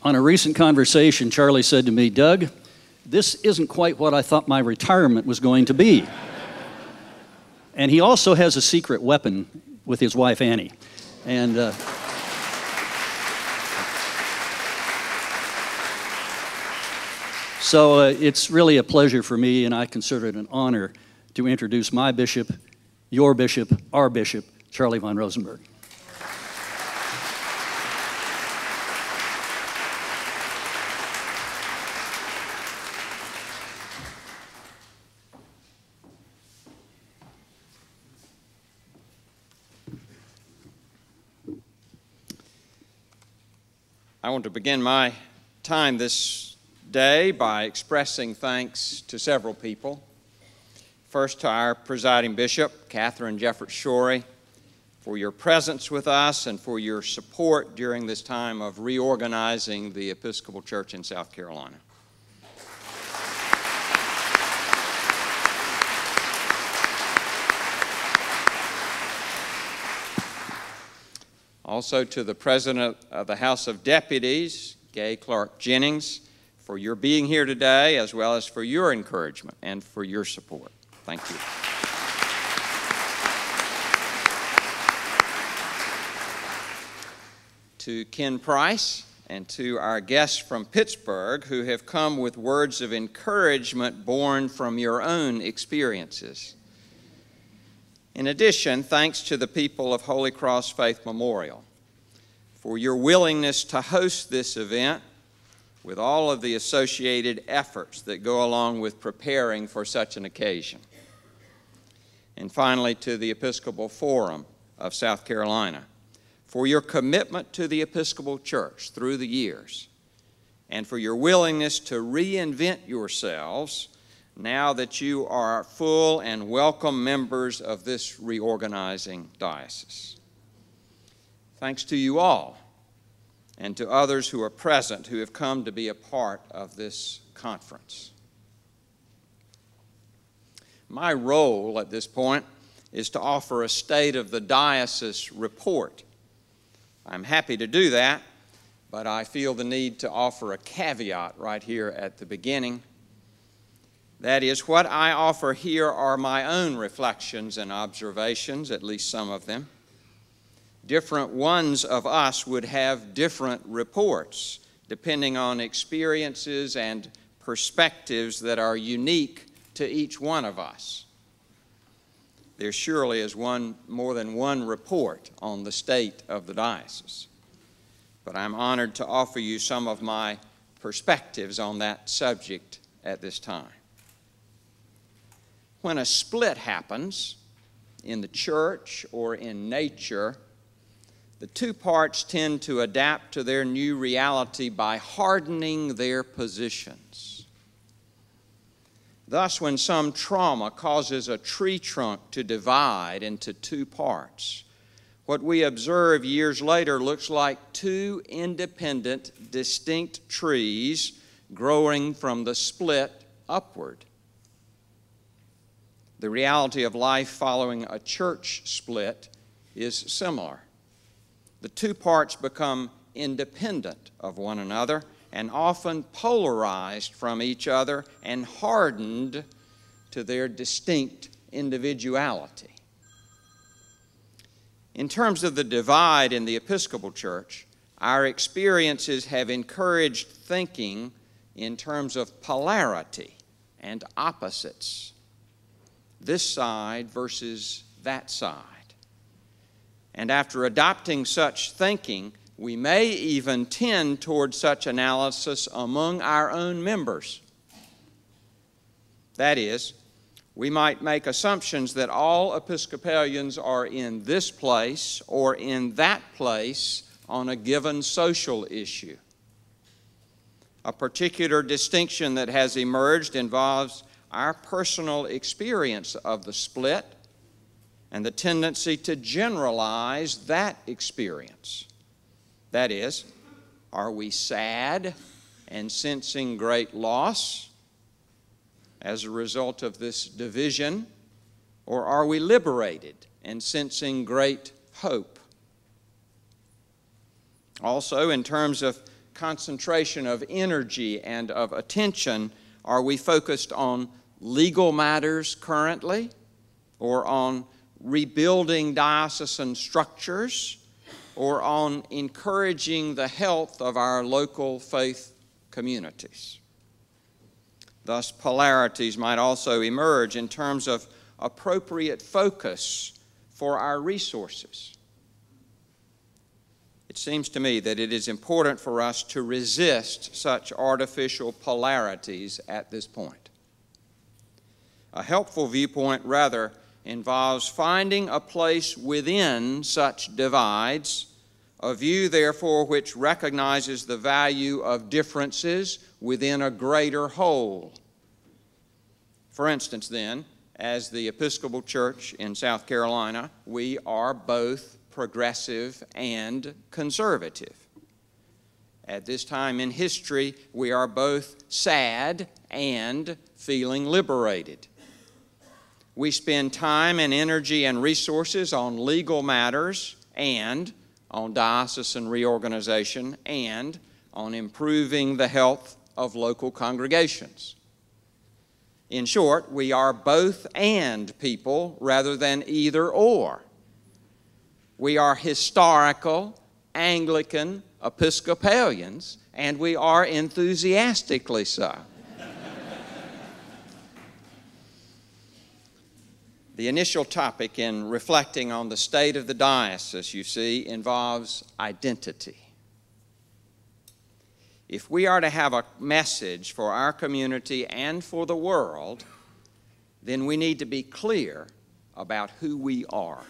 On a recent conversation, Charlie said to me, "Doug, this isn't quite what I thought my retirement was going to be." And he also has a secret weapon with his wife, Annie. And so it's really a pleasure for me, and I consider it an honor to introduce my bishop, your bishop, our bishop, Charlie vonRosenberg. I want to begin my time this day by expressing thanks to several people. First, to our presiding bishop, Catherine Jefferts Shorey, for your presence with us and for your support during this time of reorganizing the Episcopal Church in South Carolina. Also to the President of the House of Deputies, Gay Clark Jennings, for your being here today, as well as for your encouragement and for your support. Thank you. To Ken Price and to our guests from Pittsburgh who have come with words of encouragement born from your own experiences. In addition, thanks to the people of Holy Cross Faith Memorial for your willingness to host this event with all of the associated efforts that go along with preparing for such an occasion. And finally, to the Episcopal Forum of South Carolina for your commitment to the Episcopal Church through the years and for your willingness to reinvent yourselves now that you are full and welcome members of this reorganizing diocese. Thanks to you all and to others who are present who have come to be a part of this conference. My role at this point is to offer a State of the Diocese report. I'm happy to do that, but I feel the need to offer a caveat right here at the beginning. That is, what I offer here are my own reflections and observations, at least some of them. Different ones of us would have different reports, depending on experiences and perspectives that are unique to each one of us. There surely is more than one report on the state of the diocese, but I'm honored to offer you some of my perspectives on that subject at this time. When a split happens in the church or in nature, the two parts tend to adapt to their new reality by hardening their positions. Thus, when some trauma causes a tree trunk to divide into two parts, what we observe years later looks like two independent, distinct trees growing from the split upward. The reality of life following a church split is similar. The two parts become independent of one another and often polarized from each other and hardened to their distinct individuality. In terms of the divide in the Episcopal Church, our experiences have encouraged thinking in terms of polarity and opposites. This side versus that side. And after adopting such thinking, we may even tend toward such analysis among our own members. That is, we might make assumptions that all Episcopalians are in this place or in that place on a given social issue. A particular distinction that has emerged involves our personal experience of the split and the tendency to generalize that experience. That is, are we sad and sensing great loss as a result of this division, or are we liberated and sensing great hope? Also, in terms of concentration of energy and of attention are we focused on legal matters currently, or on rebuilding diocesan structures, or on encouraging the health of our local faith communities? Thus, polarities might also emerge in terms of appropriate focus for our resources. It seems to me that it is important for us to resist such artificial polarities at this point. A helpful viewpoint, rather, involves finding a place within such divides, a view, therefore, which recognizes the value of differences within a greater whole. For instance, then, as the Episcopal Church in South Carolina, we are both progressive and conservative. At this time in history, we are both sad and feeling liberated. We spend time and energy and resources on legal matters and on diocesan reorganization and on improving the health of local congregations. In short, we are both and people rather than either or. We are historical, Anglican, Episcopalians, and we are enthusiastically so. The initial topic in reflecting on the state of the diocese, you see, involves identity. If we are to have a message for our community and for the world, then we need to be clear about who we are.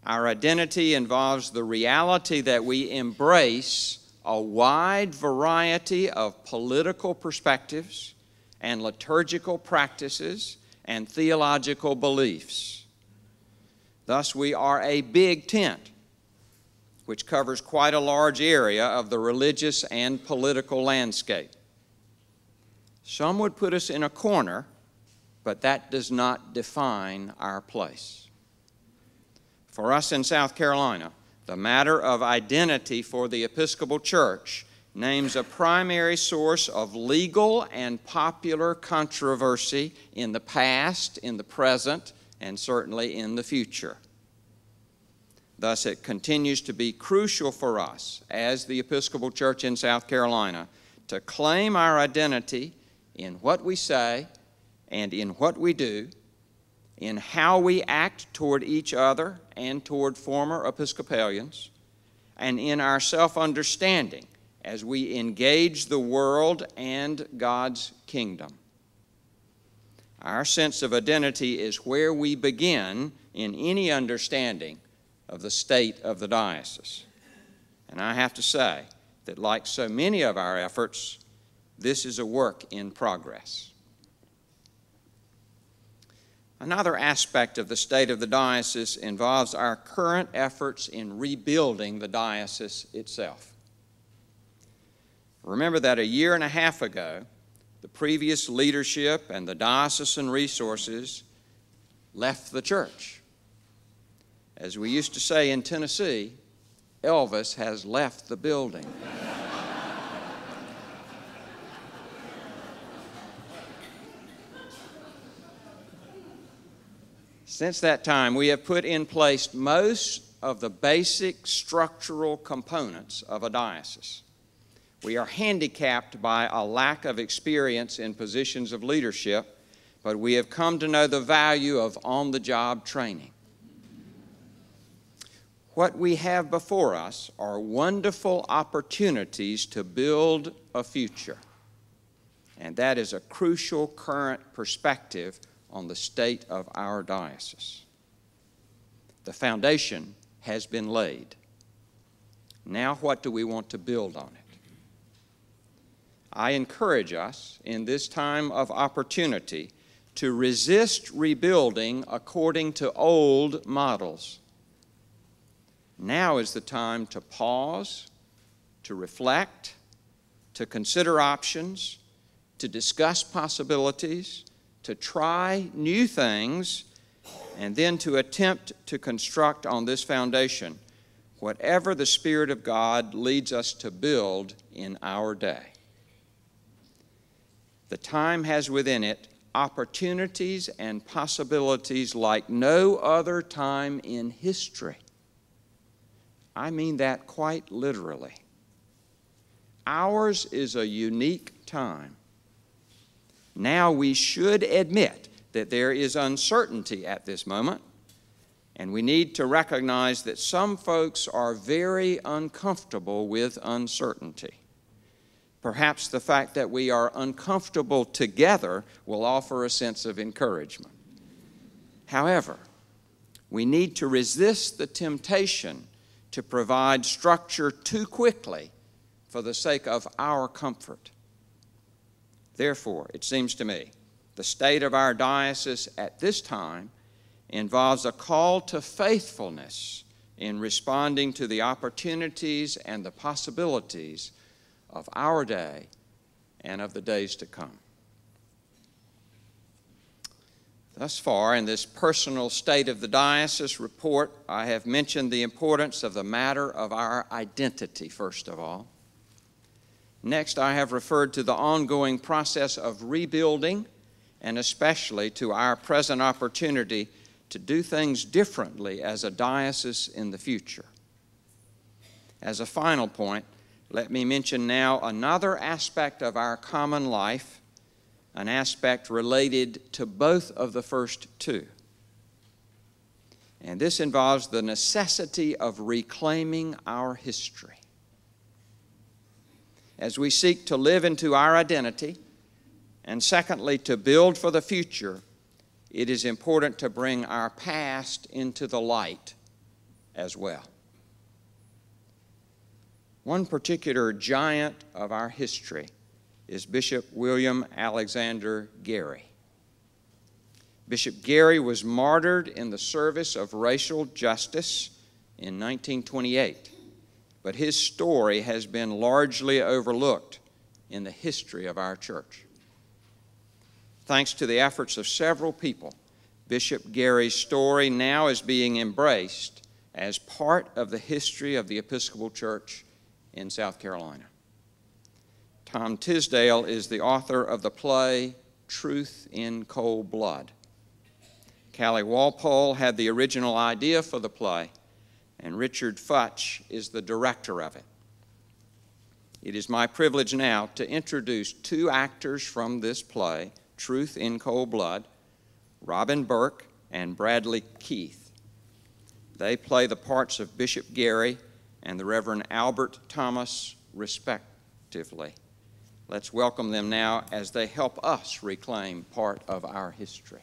Our identity involves the reality that we embrace a wide variety of political perspectives and liturgical practices and theological beliefs. Thus, we are a big tent, which covers quite a large area of the religious and political landscape. Some would put us in a corner, but that does not define our place. For us in South Carolina, the matter of identity for the Episcopal Church names a primary source of legal and popular controversy in the past, in the present, and certainly in the future. Thus, it continues to be crucial for us as the Episcopal Church in South Carolina to claim our identity in what we say and in what we do, in how we act toward each other and toward former Episcopalians, and in our self-understanding as we engage the world and God's kingdom. Our sense of identity is where we begin in any understanding of the state of the diocese. And I have to say that, like so many of our efforts, this is a work in progress. Another aspect of the state of the diocese involves our current efforts in rebuilding the diocese itself. Remember that a year and a half ago, the previous leadership and the diocesan resources left the church. As we used to say in Tennessee, Elvis has left the building. Since that time, we have put in place most of the basic structural components of a diocese. We are handicapped by a lack of experience in positions of leadership, but we have come to know the value of on-the-job training. What we have before us are wonderful opportunities to build a future, and that is a crucial current perspective on the state of our diocese. The foundation has been laid. Now what do we want to build on it? I encourage us in this time of opportunity to resist rebuilding according to old models. Now is the time to pause, to reflect, to consider options, to discuss possibilities, to try new things, and then to attempt to construct on this foundation whatever the Spirit of God leads us to build in our day. The time has within it opportunities and possibilities like no other time in history. I mean that quite literally. Ours is a unique time. Now we should admit that there is uncertainty at this moment, and we need to recognize that some folks are very uncomfortable with uncertainty. Perhaps the fact that we are uncomfortable together will offer a sense of encouragement. However, we need to resist the temptation to provide structure too quickly for the sake of our comfort. Therefore, it seems to me, the state of our diocese at this time involves a call to faithfulness in responding to the opportunities and the possibilities of our day and of the days to come. Thus far, in this personal state of the diocese report, I have mentioned the importance of the matter of our identity, first of all. Next, I have referred to the ongoing process of rebuilding, and especially to our present opportunity to do things differently as a diocese in the future. As a final point, let me mention now another aspect of our common life, an aspect related to both of the first two. And this involves the necessity of reclaiming our history. As we seek to live into our identity, and secondly, to build for the future, it is important to bring our past into the light as well. One particular giant of our history is Bishop William Alexander Gary. Bishop Gary was martyred in the service of racial justice in 1928, but his story has been largely overlooked in the history of our church. Thanks to the efforts of several people, Bishop Gary's story now is being embraced as part of the history of the Episcopal Church in South Carolina. Tom Tisdale is the author of the play Truth in Cold Blood. Callie Walpole had the original idea for the play, and Richard Futch is the director of it. It is my privilege now to introduce two actors from this play, Truth in Cold Blood, Robin Burke and Bradley Keith. They play the parts of Bishop Gary and the Reverend Albert Thomas, respectively. Let's welcome them now as they help us reclaim part of our history.